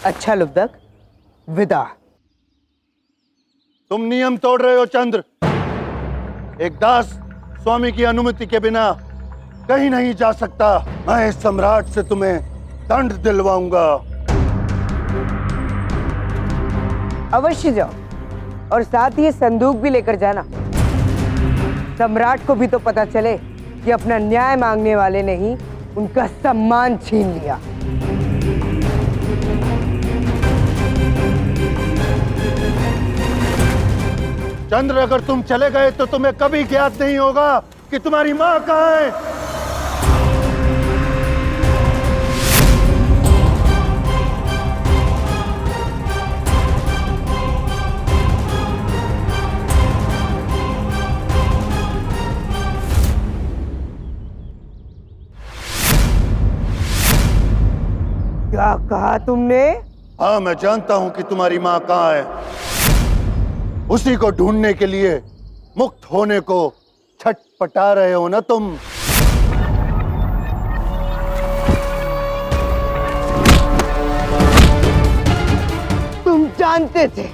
अच्छा लुब्धक, विदा। तुम नियम तोड़ रहे हो चंद्र। एक दास स्वामी की अनुमति के बिना कहीं नहीं जा सकता। मैं सम्राट से तुम्हें दंड दिलवाऊंगा। अवश्य जाओ, और साथ ही ये संदूक भी लेकर जाना। सम्राट को भी तो पता चले कि अपना न्याय मांगने वाले ने ही उनका सम्मान छीन लिया। चंद्र, अगर तुम चले गए तो तुम्हें कभी ज्ञात नहीं होगा कि तुम्हारी मां कहाँ है। क्या कहा तुमने? हाँ, मैं जानता हूं कि तुम्हारी मां कहाँ है। उसी को ढूंढने के लिए मुक्त होने को छटपटा रहे हो ना तुम। तुम जानते थे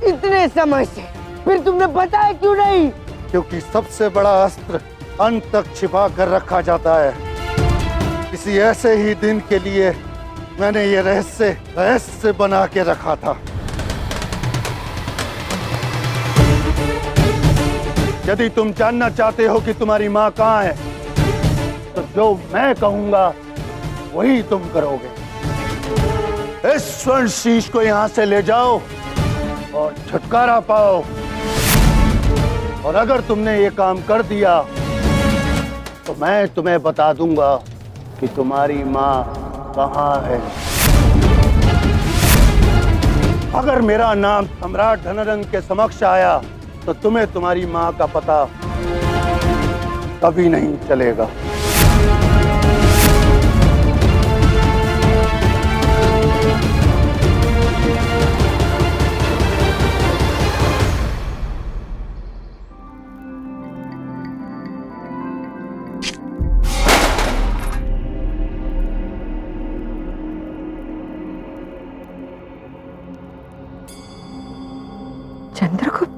इतने समय से, फिर तुमने बताया क्यों नहीं? क्योंकि सबसे बड़ा अस्त्र अंत तक छिपा कर रखा जाता है। किसी ऐसे ही दिन के लिए मैंने ये रहस्य बना के रखा था। यदि तुम जानना चाहते हो कि तुम्हारी मां कहाँ है, तो जो मैं कहूंगा वही तुम करोगे। इस स्वर्ण शीश को यहां से ले जाओ और छुटकारा पाओ। और अगर तुमने ये काम कर दिया तो मैं तुम्हें बता दूंगा कि तुम्हारी मां कहाँ है। अगर मेरा नाम सम्राट धनरंग के समक्ष आया तो तुम्हें तुम्हारी मां का पता कभी नहीं चलेगा। चंद्रगुप्त,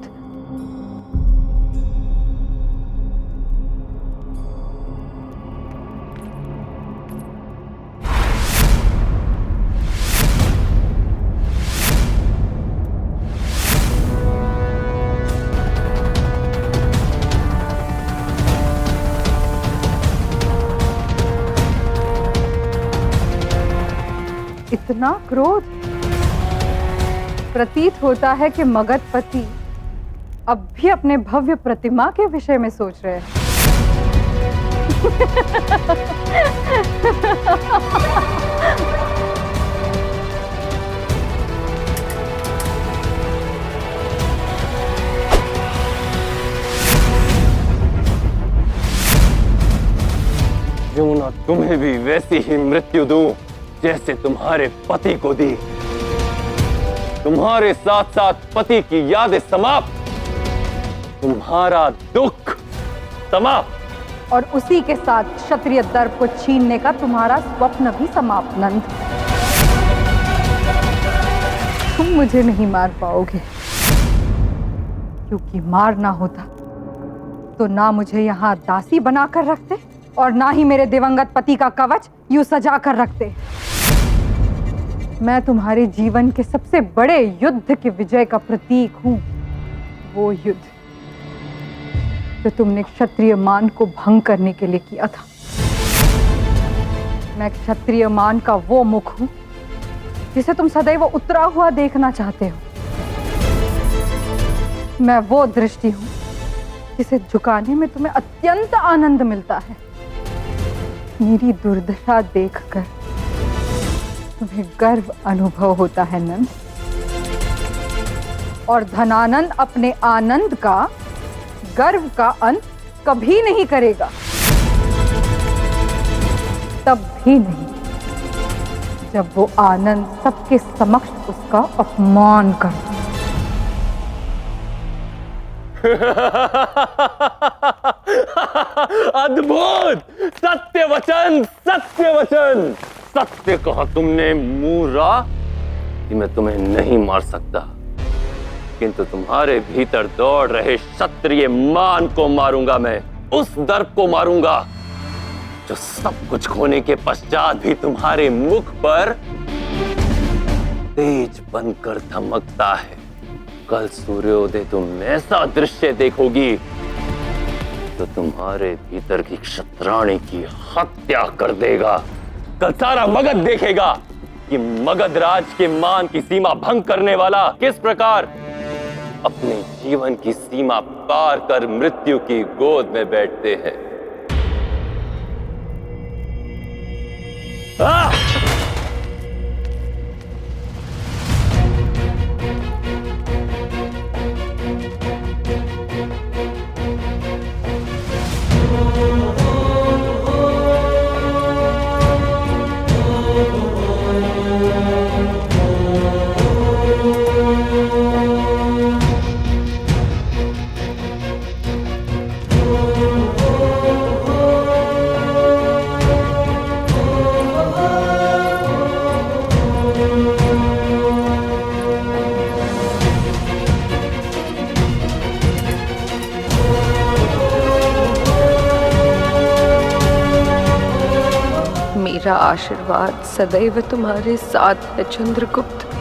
इतना क्रोध! प्रतीत होता है कि मगधपति अब भी अपने भव्य प्रतिमा के विषय में सोच रहे हैं। क्यों ना तुम्हें भी वैसी ही मृत्यु दूं जैसे तुम्हारे पति को दी। तुम्हारे साथ साथ पति की यादें समाप्त, तुम्हारा दुख समाप्त, और उसी के साथ क्षत्रिय दर्प को छीनने का तुम्हारा स्वप्न भी समाप्त। नंद, तुम मुझे नहीं मार पाओगे, क्योंकि मारना होता तो ना मुझे यहाँ दासी बनाकर रखते और ना ही मेरे दिवंगत पति का कवच यूं सजा कर रखते। मैं तुम्हारे जीवन के सबसे बड़े युद्ध के विजय का प्रतीक हूं। वो युद्ध जो तुमने क्षत्रिय मान को भंग करने के लिए किया था। मैं क्षत्रिय मान का वो मुख हूं जिसे तुम सदैव उतरा हुआ देखना चाहते हो। मैं वो दृष्टि हूं जिसे झुकाने में तुम्हें अत्यंत आनंद मिलता है। मेरी दुर्दशा देखकर तुम्हें गर्व अनुभव होता है नंद, और धनानंद अपने आनंद का, गर्व का अंत कभी नहीं करेगा। तब भी नहीं जब वो आनंद सबके समक्ष उसका अपमान कर। अद्भुत! सत्य वचन, सत्य वचन। सत्य कहा तुमने मूरा कि मैं तुम्हें नहीं मार सकता, किंतु तुम्हारे भीतर दौड़ रहे क्षत्रिय मान को मारूंगा। मैं उस दर्प को मारूंगा जो सब कुछ खोने के पश्चात भी तुम्हारे मुख पर तेज बनकर धमकता है। कल सूर्योदय तुम ऐसा दृश्य देखोगी तो तुम्हारे भीतर की क्षत्राणी की हत्या कर देगा। कल सारा मगध देखेगा कि मगध राज के मान की सीमा भंग करने वाला किस प्रकार अपने जीवन की सीमा पार कर मृत्यु की गोद में बैठते हैं। मेरा आशीर्वाद सदैव तुम्हारे साथ है चंद्रगुप्त।